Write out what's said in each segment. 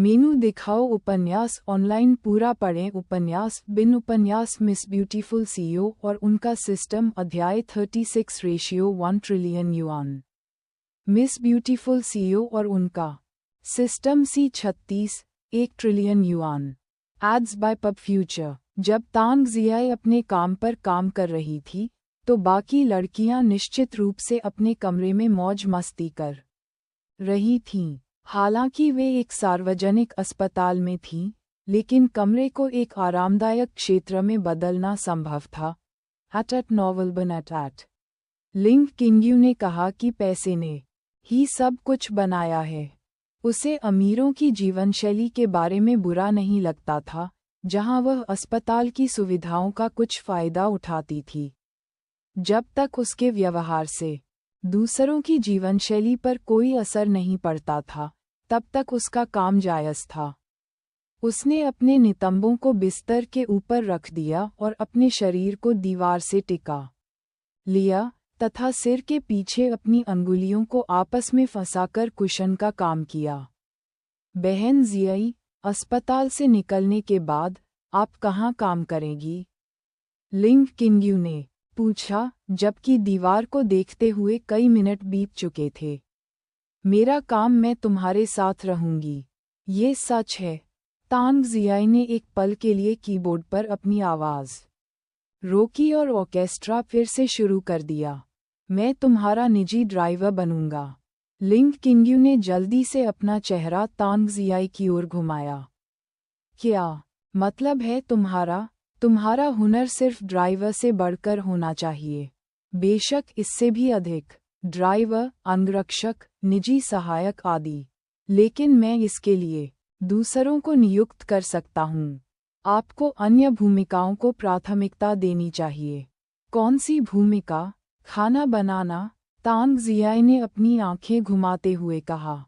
मेनू दिखाओ उपन्यास ऑनलाइन पूरा पढ़ें उपन्यास बिन उपन्यास मिस ब्यूटीफुल सीईओ और उनका सिस्टम अध्याय 36 ratio 1 trillion yuan. Miss beautiful CEO और उनका system C36 1 trillion yuan. Ads by PubFuture. जब तांग जियाई अपने काम पर काम कर रही थी तो बाकी लड़कियां निश्चित रूप से अपने कमरे में मौज मस्ती कर रही थीं। हालांकि वे एक सार्वजनिक अस्पताल में थीं, लेकिन कमरे को एक आरामदायक क्षेत्र में बदलना संभव था। एट नॉवल बनट लिंग किंग्यू ने कहा कि पैसे ने ही सब कुछ बनाया है। उसे अमीरों की जीवनशैली के बारे में बुरा नहीं लगता था, जहां वह अस्पताल की सुविधाओं का कुछ फायदा उठाती थी। जब तक उसके व्यवहार से दूसरों की जीवनशैली पर कोई असर नहीं पड़ता था, तब तक उसका काम जायज़ था। उसने अपने नितंबों को बिस्तर के ऊपर रख दिया और अपने शरीर को दीवार से टिका लिया तथा सिर के पीछे अपनी अंगुलियों को आपस में फंसाकर कुशन का काम किया। बहन जियाई, अस्पताल से निकलने के बाद आप कहाँ काम करेंगी? लिंग किंग्यू ने पूछा, जबकि दीवार को देखते हुए कई मिनट बीत चुके थे। मेरा काम मैं तुम्हारे साथ रहूंगी। ये सच है। तांग जियाई ने एक पल के लिए कीबोर्ड पर अपनी आवाज़ रोकी और ऑर्केस्ट्रा फिर से शुरू कर दिया। मैं तुम्हारा निजी ड्राइवर बनूंगा। लिंग किंग्यू ने जल्दी से अपना चेहरा तांग जियाई की ओर घुमाया। क्या मतलब है तुम्हारा हुनर सिर्फ ड्राइवर से बढ़कर होना चाहिए। बेशक इससे भी अधिक। ड्राइवर, अंगरक्षक, निजी सहायक आदि। लेकिन मैं इसके लिए दूसरों को नियुक्त कर सकता हूँ। आपको अन्य भूमिकाओं को प्राथमिकता देनी चाहिए। कौन सी भूमिका? खाना बनाना, तांग जियाई ने अपनी आंखें घुमाते हुए कहा।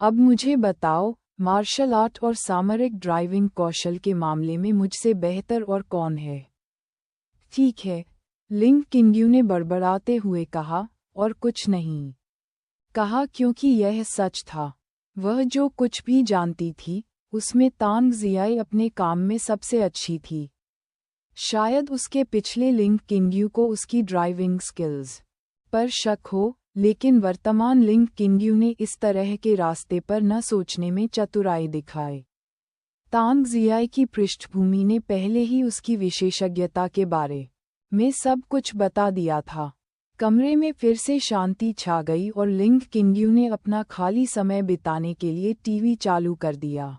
अब मुझे बताओ, मार्शल आर्ट और सामरिक ड्राइविंग कौशल के मामले में मुझसे बेहतर और कौन है? ठीक है, लिंग किंग्यू ने बड़बड़ाते हुए कहा, और कुछ नहीं कहा क्योंकि यह सच था। वह जो कुछ भी जानती थी, उसमें तांग जियाई अपने काम में सबसे अच्छी थी। शायद उसके पिछले लिंग किंग्यू को उसकी ड्राइविंग स्किल्स पर शक हो, लेकिन वर्तमान लिंग किंग्यू ने इस तरह के रास्ते पर न सोचने में चतुराई दिखाई। तांग जियाई की पृष्ठभूमि ने पहले ही उसकी विशेषज्ञता के बारे में सब कुछ बता दिया था। कमरे में फिर से शांति छा गई और लिंग किंग्यू ने अपना खाली समय बिताने के लिए टीवी चालू कर दिया।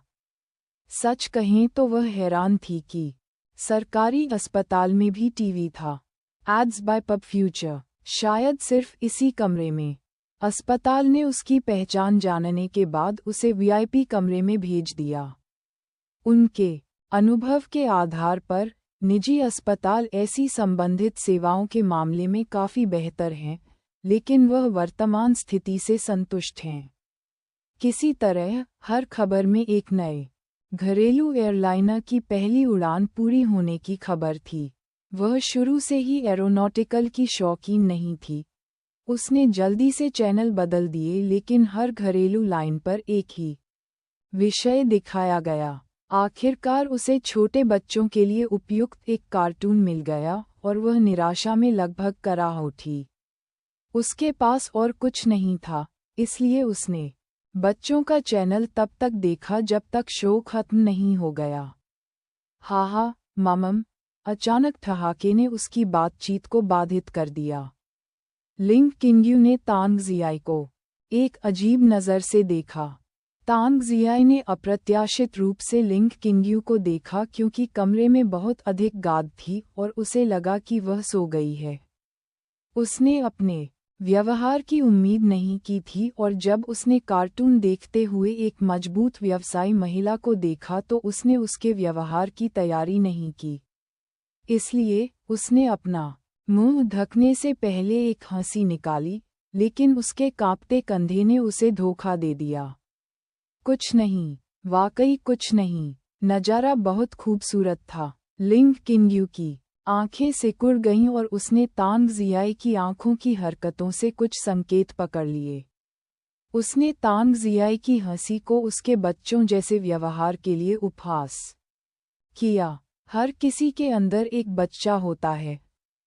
सच कहें तो वह हैरान थी कि सरकारी अस्पताल में भी टीवी था। Ads by PubFuture. शायद सिर्फ इसी कमरे में। अस्पताल ने उसकी पहचान जानने के बाद उसे वीआईपी कमरे में भेज दिया। उनके अनुभव के आधार पर निजी अस्पताल ऐसी संबंधित सेवाओं के मामले में काफ़ी बेहतर हैं, लेकिन वह वर्तमान स्थिति से संतुष्ट हैं। किसी तरह हर खबर में एक नए घरेलू एयरलाइनर की पहली उड़ान पूरी होने की खबर थी। वह शुरू से ही एरोनॉटिकल की शौकीन नहीं थी। उसने जल्दी से चैनल बदल दिए, लेकिन हर घरेलू लाइन पर एक ही विषय दिखाया गया। आखिरकार उसे छोटे बच्चों के लिए उपयुक्त एक कार्टून मिल गया और वह निराशा में लगभग कराह उठी। उसके पास और कुछ नहीं था, इसलिए उसने बच्चों का चैनल तब तक देखा जब तक शो खत्म नहीं हो गया। हा ममम, अचानक ठहाके ने उसकी बातचीत को बाधित कर दिया। लिंग किंग्यू ने तांग जियाई को एक अजीब नज़र से देखा। तांग जियाई ने अप्रत्याशित रूप से लिंग किंग्यू को देखा क्योंकि कमरे में बहुत अधिक गाद थी और उसे लगा कि वह सो गई है। उसने अपने व्यवहार की उम्मीद नहीं की थी और जब उसने कार्टून देखते हुए एक मजबूत व्यवसायी महिला को देखा तो उसने उसके व्यवहार की तैयारी नहीं की। इसलिए उसने अपना मुंह ढकने से पहले एक हंसी निकाली, लेकिन उसके कांपते कंधे ने उसे धोखा दे दिया। कुछ नहीं, वाकई कुछ नहीं। नजारा बहुत खूबसूरत था। लिंग किंग्यू की आंखें सिकुड़ गईं और उसने तांग जियाई की आंखों की हरकतों से कुछ संकेत पकड़ लिए। उसने तांग जियाई की हंसी को उसके बच्चों जैसे व्यवहार के लिए उपहास किया। हर किसी के अंदर एक बच्चा होता है,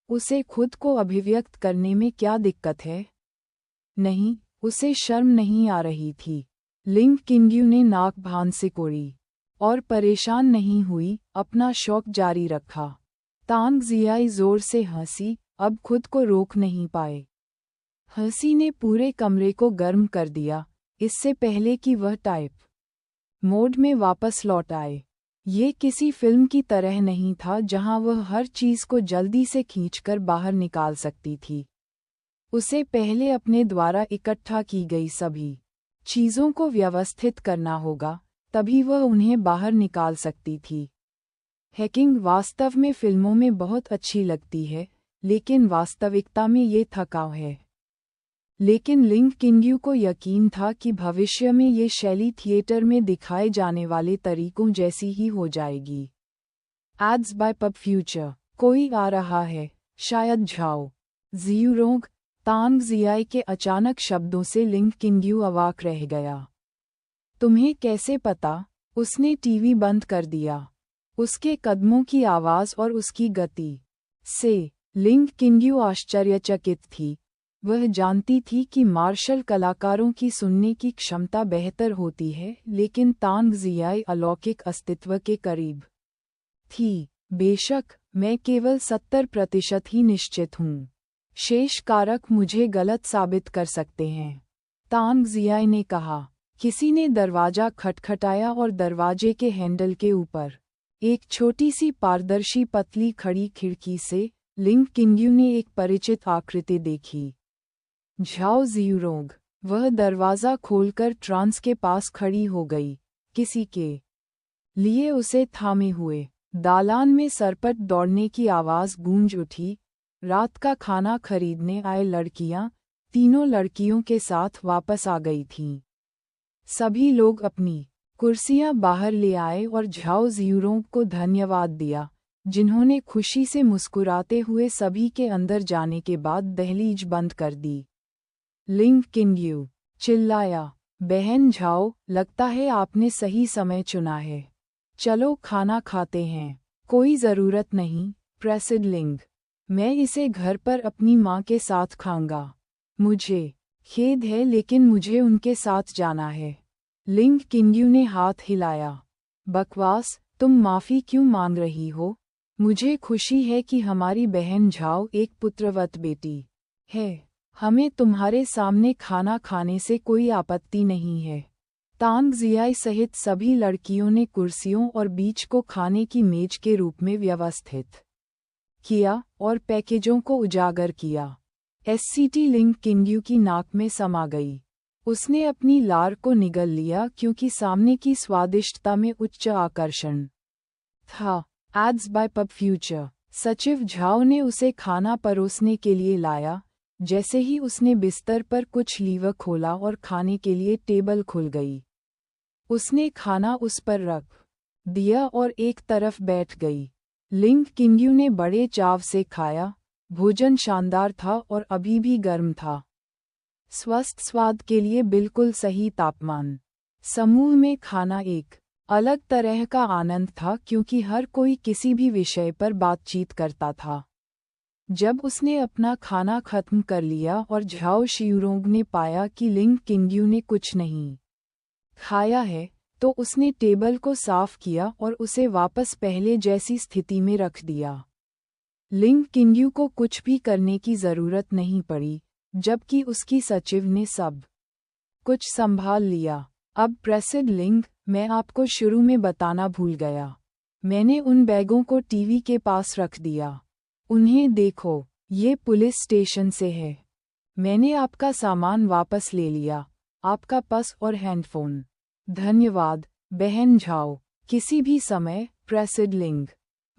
उसे खुद को अभिव्यक्त करने में क्या दिक्कत है? नहीं, उसे शर्म नहीं आ रही थी। लिंग किंग्यू ने नाक भान से कोड़ी और परेशान नहीं हुई, अपना शौक जारी रखा। तांग जियाई जोर से हंसी, अब खुद को रोक नहीं पाए। हंसी ने पूरे कमरे को गर्म कर दिया, इससे पहले कि वह टाइप मोड में वापस लौट आए। ये किसी फिल्म की तरह नहीं था जहां वह हर चीज को जल्दी से खींचकर बाहर निकाल सकती थी। उसे पहले अपने द्वारा इकट्ठा की गई सभी चीजों को व्यवस्थित करना होगा, तभी वह उन्हें बाहर निकाल सकती थी। हैकिंग वास्तव में फिल्मों में बहुत अच्छी लगती है, लेकिन वास्तविकता में ये थकाऊ है। लेकिन लिंग किंग्यू को यकीन था कि भविष्य में ये शैली थिएटर में दिखाए जाने वाले तरीकों जैसी ही हो जाएगी। Ads by PubFuture. कोई आ रहा है, शायद झाओ जियूरोंग। तांग जियाई के अचानक शब्दों से लिंग किंग्यू अवाक रह गया। तुम्हें कैसे पता? उसने टीवी बंद कर दिया। उसके कदमों की आवाज और उसकी गति से लिंग किंग्यू आश्चर्यचकित थी। वह जानती थी कि मार्शल कलाकारों की सुनने की क्षमता बेहतर होती है, लेकिन तांग जियाई अलौकिक अस्तित्व के करीब थी। बेशक, मैं केवल 70% ही निश्चित हूँ। शेष कारक मुझे गलत साबित कर सकते हैं, तांग जियाई ने कहा। किसी ने दरवाजा खटखटाया और दरवाजे के हैंडल के ऊपर एक छोटी सी पारदर्शी पतली खड़ी खिड़की से लिंग किंग्यू ने एक परिचित आकृति देखी। झाओ जियूरोंग। वह दरवाज़ा खोलकर ट्रांस के पास खड़ी हो गई, किसी के लिए उसे थामे हुए। दालान में सरपट दौड़ने की आवाज़ गूंज उठी। रात का खाना खरीदने आए लड़कियां, तीनों लड़कियों के साथ वापस आ गई थीं। सभी लोग अपनी कुर्सियां बाहर ले आए और झाओ जियूरोंग को धन्यवाद दिया, जिन्होंने खुशी से मुस्कुराते हुए सभी के अंदर जाने के बाद दहलीज बंद कर दी। लिंग किंग्यू चिल्लाया, बहन झाओ, लगता है आपने सही समय चुना है। चलो खाना खाते हैं। कोई ज़रूरत नहीं, प्रेसिड लिंग। मैं इसे घर पर अपनी माँ के साथ खाऊंगा। मुझे खेद है, लेकिन मुझे उनके साथ जाना है। लिंग किंग्यू ने हाथ हिलाया। बकवास, तुम माफ़ी क्यों मांग रही हो? मुझे खुशी है कि हमारी बहन झाओ एक पुत्रवत बेटी है। हमें तुम्हारे सामने खाना खाने से कोई आपत्ति नहीं है। तांग जियाई सहित सभी लड़कियों ने कुर्सियों और बीच को खाने की मेज के रूप में व्यवस्थित किया और पैकेजों को उजागर किया। एससीटी लिंग किंग्यू की नाक में समा गई। उसने अपनी लार को निगल लिया क्योंकि सामने की स्वादिष्टता में उच्च आकर्षण था। Ads by PubFuture. सचिव झाओ ने उसे खाना परोसने के लिए लाया। जैसे ही उसने बिस्तर पर कुछ लीवर खोला और खाने के लिए टेबल खुल गई। उसने खाना उस पर रख दिया और एक तरफ बैठ गई। लिंग किंग्यू ने बड़े चाव से खाया। भोजन शानदार था और अभी भी गर्म था। स्वस्थ स्वाद के लिए बिल्कुल सही तापमान। समूह में खाना एक अलग तरह का आनंद था क्योंकि हर कोई किसी भी विषय पर बातचीत करता था। जब उसने अपना खाना खत्म कर लिया और झाओ जियूरोंग ने पाया कि लिंग किंग्यू ने कुछ नहीं खाया है, तो उसने टेबल को साफ किया और उसे वापस पहले जैसी स्थिति में रख दिया। लिंग किंग्यू को कुछ भी करने की जरूरत नहीं पड़ी, जबकि उसकी सचिव ने सब कुछ संभाल लिया। अब प्रेसिड लिंग, मैं आपको शुरू में बताना भूल गया। मैंने उन बैगों को टीवी के पास रख दिया। उन्हें देखो, ये पुलिस स्टेशन से है। मैंने आपका सामान वापस ले लिया, आपका पर्स और हैंडफोन। धन्यवाद, बहन झाओ। किसी भी समय, प्रेसिड लिंग।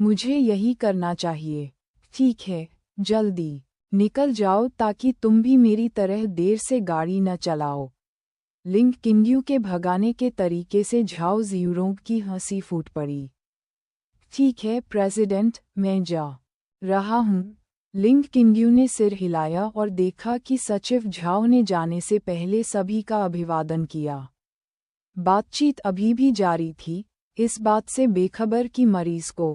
मुझे यही करना चाहिए। ठीक है, जल्दी निकल जाओ ताकि तुम भी मेरी तरह देर से गाड़ी न चलाओ। लिंग किंग्यू के भगाने के तरीके से झाओ जियूरोंग की हंसी फूट पड़ी। ठीक है प्रेसिडेंट, मैं जा रहा हूँ। लिंग किंग्यू ने सिर हिलाया और देखा कि सचिव झाओ ने जाने से पहले सभी का अभिवादन किया। बातचीत अभी भी जारी थी, इस बात से बेखबर कि मरीज को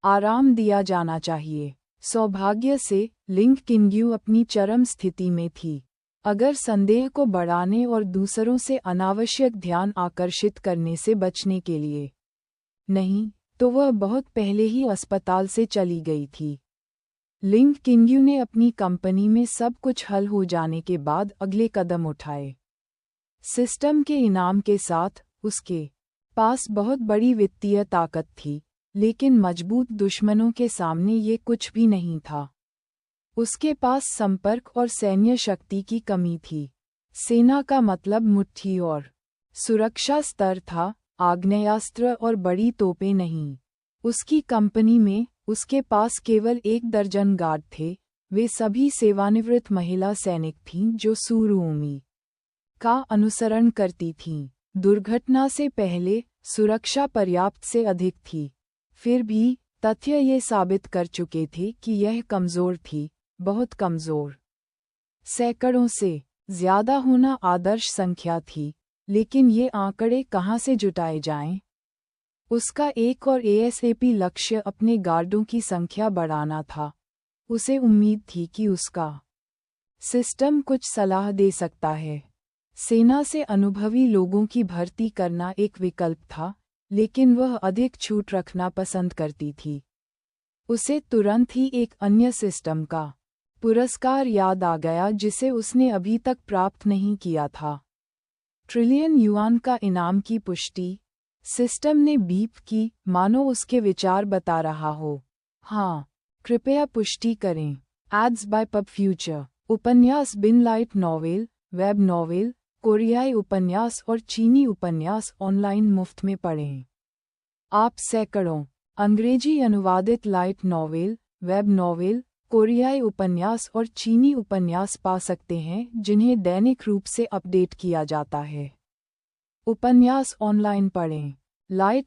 आराम दिया जाना चाहिए। सौभाग्य से लिंग किंग्यू अपनी चरम स्थिति में थी। अगर संदेह को बढ़ाने और दूसरों से अनावश्यक ध्यान आकर्षित करने से बचने के लिए नहीं, तो वह बहुत पहले ही अस्पताल से चली गई थी। लिंग किंग्यू ने अपनी कंपनी में सब कुछ हल हो जाने के बाद अगले कदम उठाए। सिस्टम के इनाम के साथ उसके पास बहुत बड़ी वित्तीय ताकत थी, लेकिन मजबूत दुश्मनों के सामने ये कुछ भी नहीं था। उसके पास संपर्क और सैन्य शक्ति की कमी थी। सेना का मतलब मुट्ठी और सुरक्षा स्तर था, आग्नेयास्त्र और बड़ी तोपें नहीं। उसकी कंपनी में उसके पास केवल 1 दर्जन गार्ड थे, वे सभी सेवानिवृत्त महिला सैनिक थीं जो सुरुओमी का अनुसरण करती थीं। दुर्घटना से पहले सुरक्षा पर्याप्त से अधिक थी, फिर भी तथ्य ये साबित कर चुके थे कि यह कमज़ोर थी, बहुत कमज़ोर। सैकड़ों से ज़्यादा होना आदर्श संख्या थी, लेकिन ये आंकड़े कहाँ से जुटाए जाएं? उसका एक और एएसएपी लक्ष्य अपने गार्डों की संख्या बढ़ाना था। उसे उम्मीद थी कि उसका सिस्टम कुछ सलाह दे सकता है। सेना से अनुभवी लोगों की भर्ती करना एक विकल्प था, लेकिन वह अधिक छूट रखना पसंद करती थी। उसे तुरंत ही एक अन्य सिस्टम का पुरस्कार याद आ गया जिसे उसने अभी तक प्राप्त नहीं किया था। ट्रिलियन युआन का इनाम की पुष्टि। सिस्टम ने बीप की, मानो उसके विचार बता रहा हो। हाँ, कृपया पुष्टि करें। Ads by PubFuture. उपन्यास बिन लाइट नॉवेल, वेब नॉवेल, कोरियाई उपन्यास और चीनी उपन्यास ऑनलाइन मुफ्त में पढ़ें। आप सैकड़ों अंग्रेजी अनुवादित लाइट नॉवेल, वेब नॉवेल, कोरियाई उपन्यास और चीनी उपन्यास पा सकते हैं जिन्हें दैनिक रूप से अपडेट किया जाता है। उपन्यास ऑनलाइन पढ़ें। लाइट